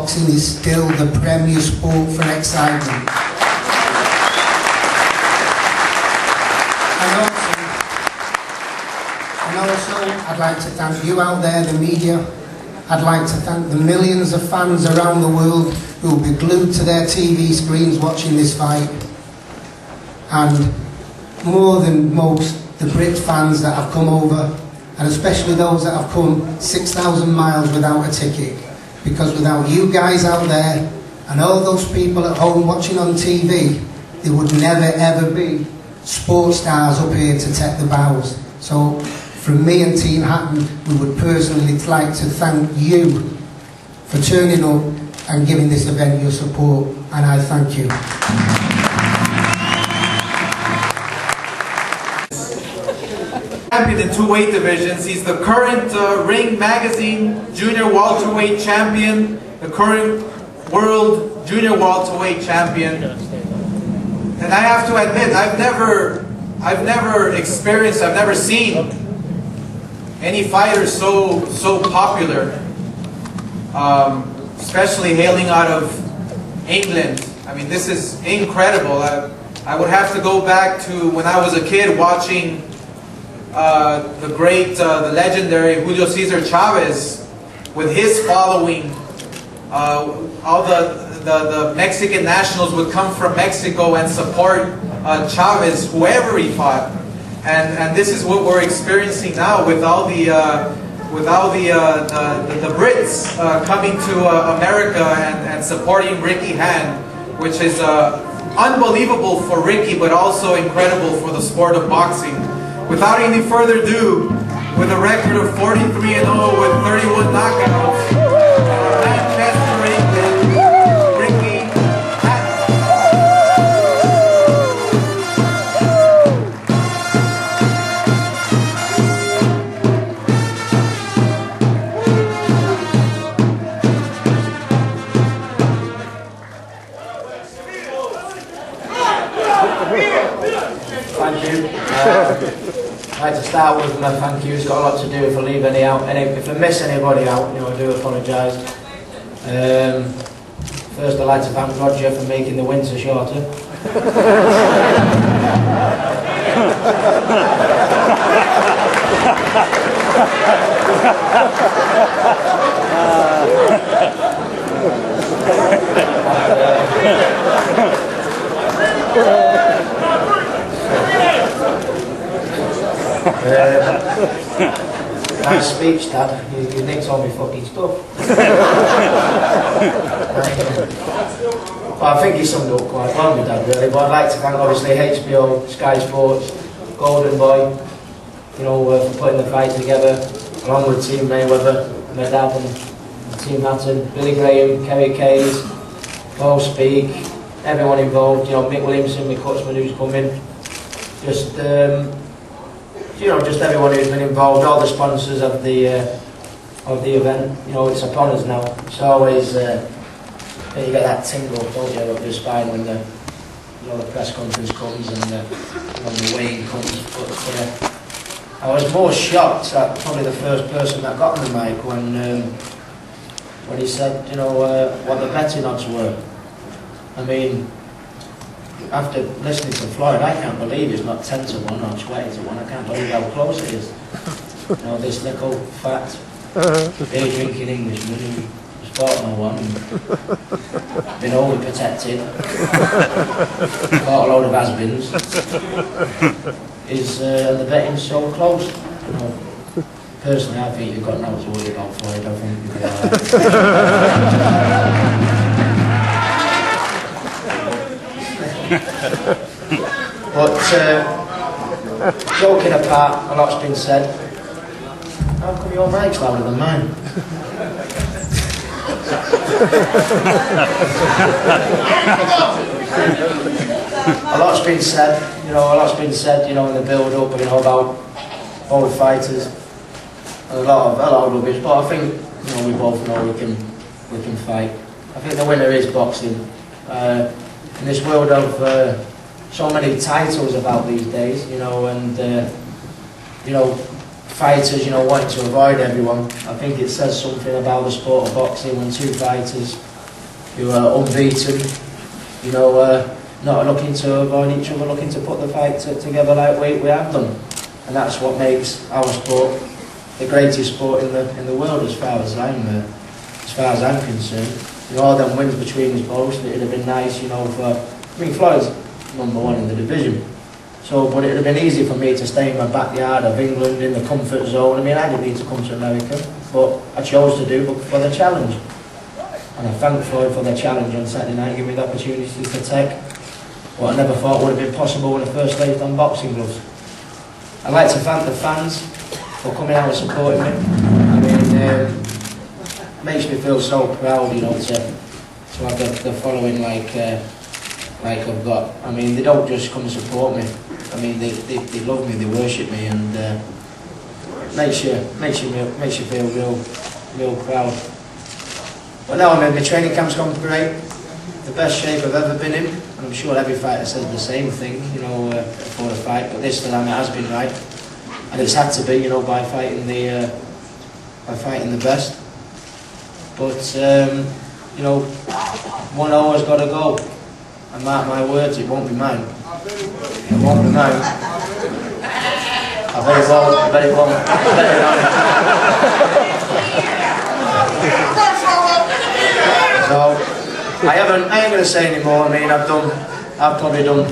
boxing is still the premier sport for excitement. And also, I'd like to thank you out there, the media. I'd like to thank the millions of fans around the world who will be glued to their TV screens watching this fight. And more than most, the Brit fans that have come over, and especially those that have come 6,000 miles without a ticket. Because without you guys out there, and all those people at home watching on TV, there would never ever be sports stars up here to take the bows. So, from me and Team Hatton, we would personally like to thank you for turning up and giving this event your support, and I thank you. Champion in 2 weight divisions. He's the current Ring Magazine Junior Welterweight Champion, the current World Junior Welterweight Champion. And I have to admit, I've never experienced, I've never seen any fighter so popular, especially hailing out of England. I mean, this is incredible. I would have to go back to when I was a kid watching the great, the legendary Julio Cesar Chavez with his following. All the Mexican nationals would come from Mexico and support Chavez, whoever he fought. And this is what we're experiencing now with all the Brits coming to America and supporting Ricky Han, which is unbelievable for Ricky, but also incredible for the sport of boxing. Without any further ado, with a record of 43-0 with 31 knockouts, Manchester, England, Ricky Hatton. Thank you. I'd like to start with my thank you. It's got a lot to do if I leave any out. If I miss anybody out, I do apologise. First, I'd like to thank Roger for making the winter shorter. Nice speech, Dad. You nicked all my fucking stuff. Well, I think he summed up quite well, my dad, really. But I'd like to thank, obviously, HBO, Sky Sports, Golden Boy, for putting the fight together, along with Team Mayweather, my dad and Team Hatton, Billy Graham, Kerry Kays, Paul Speak, everyone involved. Mick Williamson, my coachman who's coming. Just everyone who's been involved, all the sponsors of the event. It's upon us now. It's always you get that tingle, don't you, up your spine when the press conference comes and the weighing comes. But I was more shocked at probably the first person that got on the mic when he said, what the betting odds were. I mean, after listening to Floyd, I can't believe it's not 10 to 1 or 20 to 1. I can't believe how close it is. This little fat, beer drinking Englishman who was fought no one and been overprotected, fought a load of has-beens, is the betting so close. Personally, I think you've got nothing to worry about Floyd. I think you'll be But joking apart, a lot's been said. How come your mic's louder than mine? A lot's been said, in the build-up, about both fighters, and a lot of rubbish. But I think, we both know we can fight. I think the winner is boxing. In this world of so many titles about these days, and fighters, wanting to avoid everyone. I think it says something about the sport of boxing when two fighters who are unbeaten, you know, not looking to avoid each other, looking to put the fight together like we have done. And that's what makes our sport the greatest sport in the world, as far as I'm concerned. You know, all them wins between us both, it'd have been nice, you know, for, I mean, Floyd's #1 in the division. So, but it'd have been easy for me to stay in my backyard of England, in the comfort zone. I mean, I didn't need to come to America, but I chose to do for the challenge. And I thank Floyd for the challenge on Saturday night, giving me the opportunity to take what I never thought would have been possible when I first laid on boxing gloves. I'd like to thank the fans for coming out and supporting me. I mean, it makes me feel so proud, you know, to have the following like I've got. I mean, they don't just come and support me. I mean, they love me, they worship me, and makes you feel real proud. But no, I mean, the training camp's gone great. The best shape I've ever been in. And I'm sure every fighter says the same thing, you know, before the fight. But this time it has been right, and it's had to be, you know, by fighting the best. But you know, one always got to go. And mark my words, it won't be mine. It won't be mine. I bet it won't. I bet it won't. I bet it won't. So I ain't gonna say anymore. I mean, I've probably done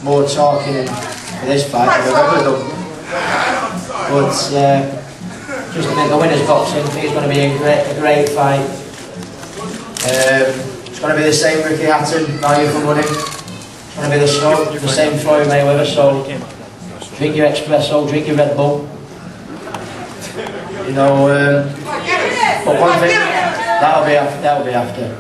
more talking for this fight than I've ever done. But just to make the winners boxing, I think it's going to be a great fight. It's going to be the same Ricky Hatton, value for money. It's going to be the same Floyd Mayweather, so drink your espresso, drink your Red Bull. You know, but one thing, that'll be after.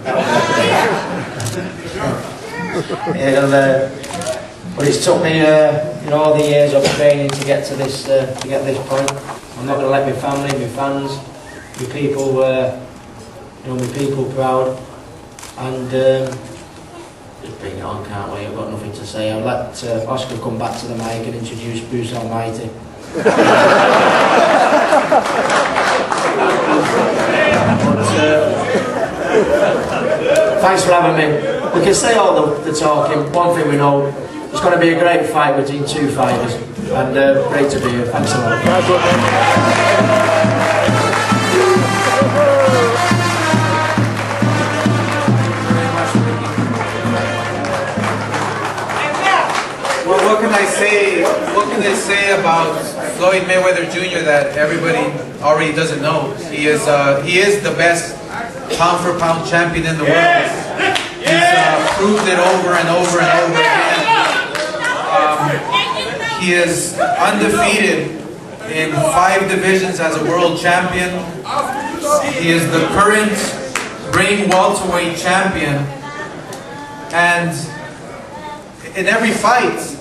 But it's took me, you know, all the years of training to get to this point. I'm not going to let my family, my fans, my people, you know, my people proud. And just bring it on, can't we? I've got nothing to say. I'll let Oscar come back to the mic and introduce Bruce Almighty. Thanks for having me. We can say all the talking. One thing we know, it's going to be a great fight between two fighters. And great to be here. Thanks a lot. Well, what can I say? What can I say about Floyd Mayweather Jr. that everybody already doesn't know? He is the best pound for pound champion in the world. He's proved it over and over and over again. He is undefeated in 5 divisions as a world champion. He is the current ring welterweight champion, and in every fight,